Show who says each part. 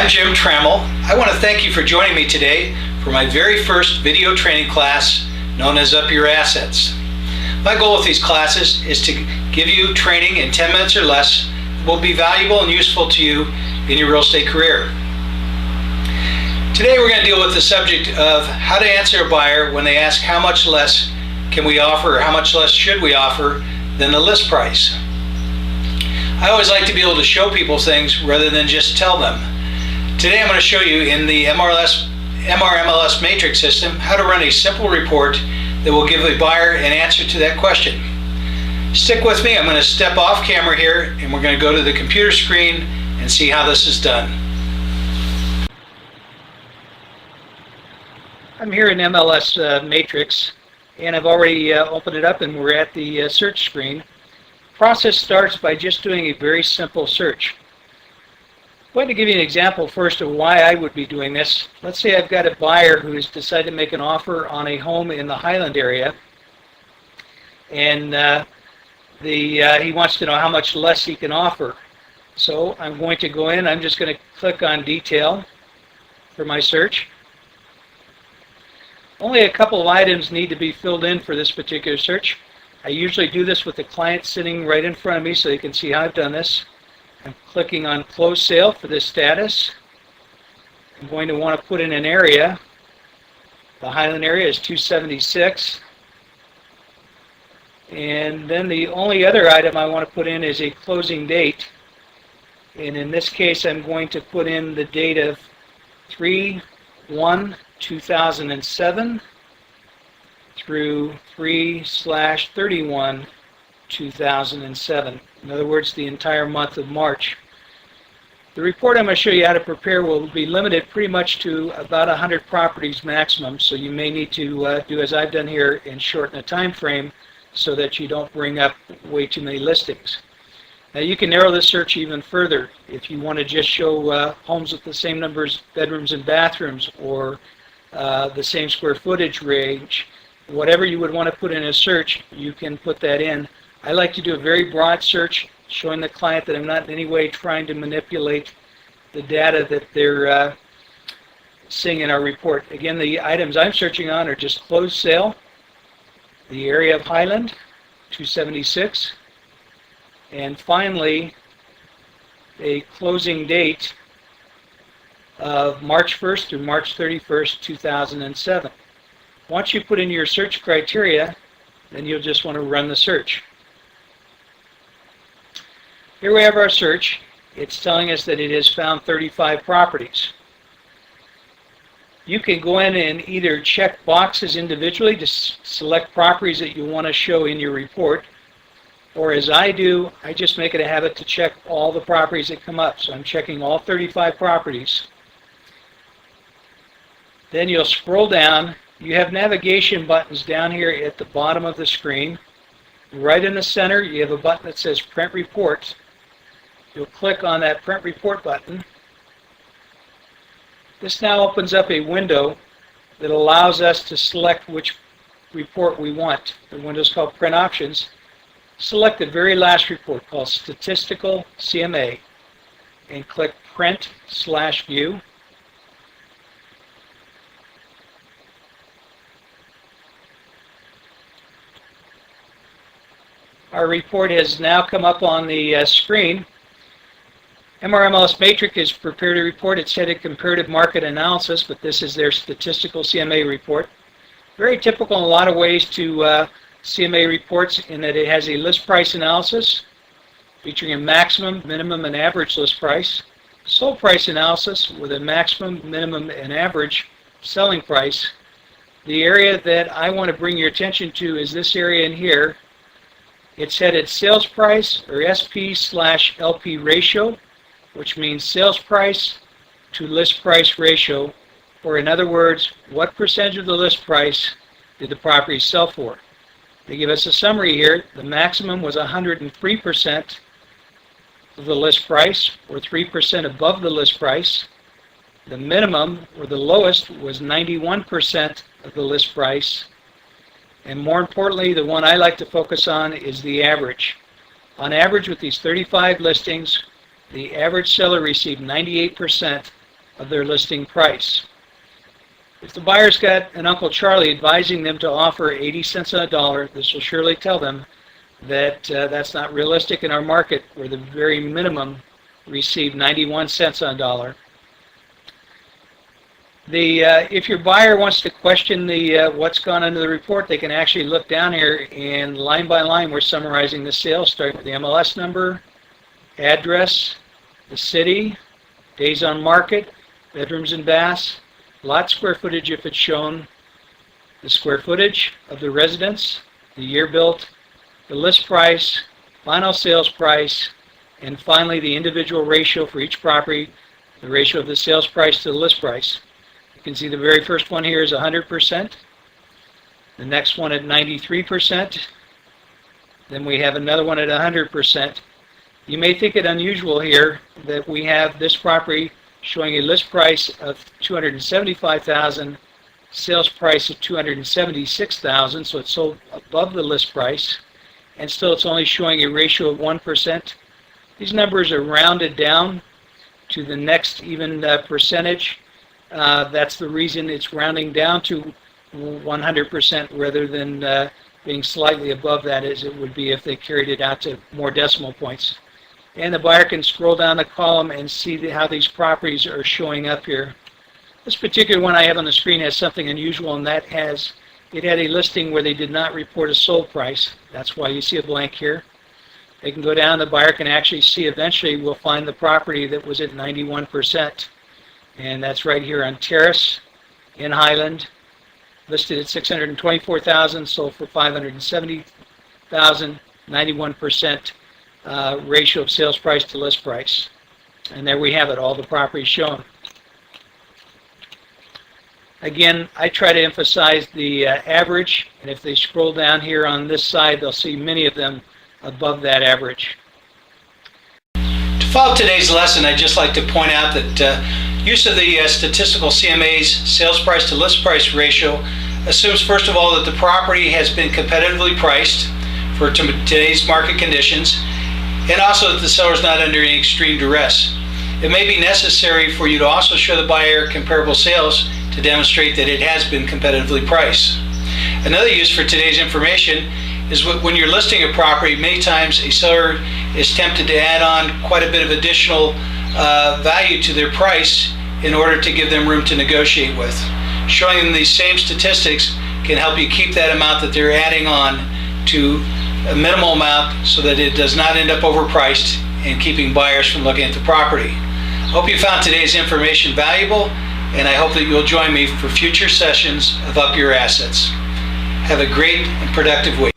Speaker 1: I'm Jim Trammell. I want to thank you for joining me today for my very first video training class known as Up Your Assets. My goal with these classes is to give you training in 10 minutes or less that will be valuable and useful to you in your real estate career. Today we're going to deal with the subject of how to answer a buyer when they ask how much less can we offer or how much less should we offer than the list price. I always like to be able to show people things rather than just tell them. Today I'm going to show you in the MR-MLS matrix system how to run a simple report that will give a buyer an answer to that question. Stick with me. I'm going to step off camera here and we're going to go to the computer screen and see how this is done. I'm here in MLS matrix and I've already opened it up and we're at the search screen. The process starts by just doing a very simple search. I'm going to give you an example first of why I would be doing this. Let's say I've got a buyer who has decided to make an offer on a home in the Highland area, and he wants to know how much less he can offer. So I'm going to go in, I'm just going to click on detail for my search. Only a couple of items need to be filled in for this particular search. I usually do this with the client sitting right in front of me so you can see how I've done this. I'm clicking on close sale for this status. I'm going to want to put in an area. The Highland area is 276. And then the only other item I want to put in is a closing date. And in this case I'm going to put in the date of 3/1/2007 through 3/31/2007. In other words, the entire month of March. The report I'm going to show you how to prepare will be limited pretty much to about 100 properties maximum, so you may need to do as I've done here and shorten the time frame so that you don't bring up way too many listings. Now you can narrow this search even further if you want to just show homes with the same numbers of bedrooms and bathrooms or the same square footage range. Whatever you would want to put in a search, you can put that in. I like to do a very broad search, showing the client that I'm not in any way trying to manipulate the data that they're seeing in our report. Again, the items I'm searching on are just closed sale, the area of Highland, 276, and finally a closing date of March 1st through March 31st, 2007. Once you put in your search criteria, then you'll just want to run the search. Here we have our search. It's telling us that it has found 35 properties. You can go in and either check boxes individually to select properties that you want to show in your report, or as I do, I just make it a habit to check all the properties that come up. So I'm checking all 35 properties. Then you'll scroll down. You have navigation buttons down here at the bottom of the screen. Right in the center, you have a button that says Print Report. You'll click on that Print Report button. This now opens up a window that allows us to select which report we want. The window is called Print Options. Select the very last report called Statistical CMA and click Print/View. Our report has now come up on the screen. MR-MLS Matrix is prepared a report. It's headed Comparative Market Analysis, but this is their Statistical CMA report. Very typical in a lot of ways to CMA reports in that it has a list price analysis featuring a maximum, minimum, and average list price. Sold price analysis with a maximum, minimum, and average selling price. The area that I want to bring your attention to is this area in here. It's headed Sales Price or SP/LP ratio, which means sales price to list price ratio, or in other words, what percentage of the list price did the property sell for. They give us a summary here. The maximum was 103% of the list price, or 3% above the list price. The minimum, or the lowest, was 91% of the list price. And more importantly, the one I like to focus on is the average. On average, with these 35 listings, the average seller received 98% of their listing price. If the buyer's got an Uncle Charlie advising them to offer 80 cents on a dollar, this will surely tell them that that's not realistic in our market, where the very minimum receive 91 cents on a dollar. If your buyer wants to question what's gone into the report, they can actually look down here, and line by line we're summarizing the sales, starting with the MLS number, address, the city, days on market, bedrooms and baths, lot square footage if it's shown, the square footage of the residence, the year built, the list price, final sales price, and finally the individual ratio for each property, the ratio of the sales price to the list price. You can see the very first one here is 100%, the next one at 93%, then we have another one at 100%. You may think it unusual here that we have this property showing a list price of $275,000, sales price of $276,000, so it's sold above the list price, and still it's only showing a ratio of 1%. These numbers are rounded down to the next even percentage. That's the reason it's rounding down to 100% rather than being slightly above that, as it would be if they carried it out to more decimal points. And the buyer can scroll down the column and see how these properties are showing up here. This particular one I have on the screen has something unusual, and that it had a listing where they did not report a sold price. That's why you see a blank here. They can go down, the buyer can actually see, eventually we'll find the property that was at 91%. And that's right here on Terrace in Highland, listed at $624,000, sold for $570,000, 91%. Ratio of sales price to list price. And there we have it, all the properties shown. Again, I try to emphasize the average, and if they scroll down here on this side, they'll see many of them above that average. To follow today's lesson, I'd just like to point out that use of the statistical CMA's sales price to list price ratio assumes, first of all, that the property has been competitively priced for today's market conditions, and also that the seller is not under any extreme duress. It may be necessary for you to also show the buyer comparable sales to demonstrate that it has been competitively priced. Another use for today's information is when you're listing a property, many times a seller is tempted to add on quite a bit of additional value to their price in order to give them room to negotiate with. Showing them these same statistics can help you keep that amount that they're adding on to a minimal amount so that it does not end up overpriced and keeping buyers from looking at the property. I hope you found today's information valuable, and I hope that you'll join me for future sessions of Up Your Assets. Have a great and productive week.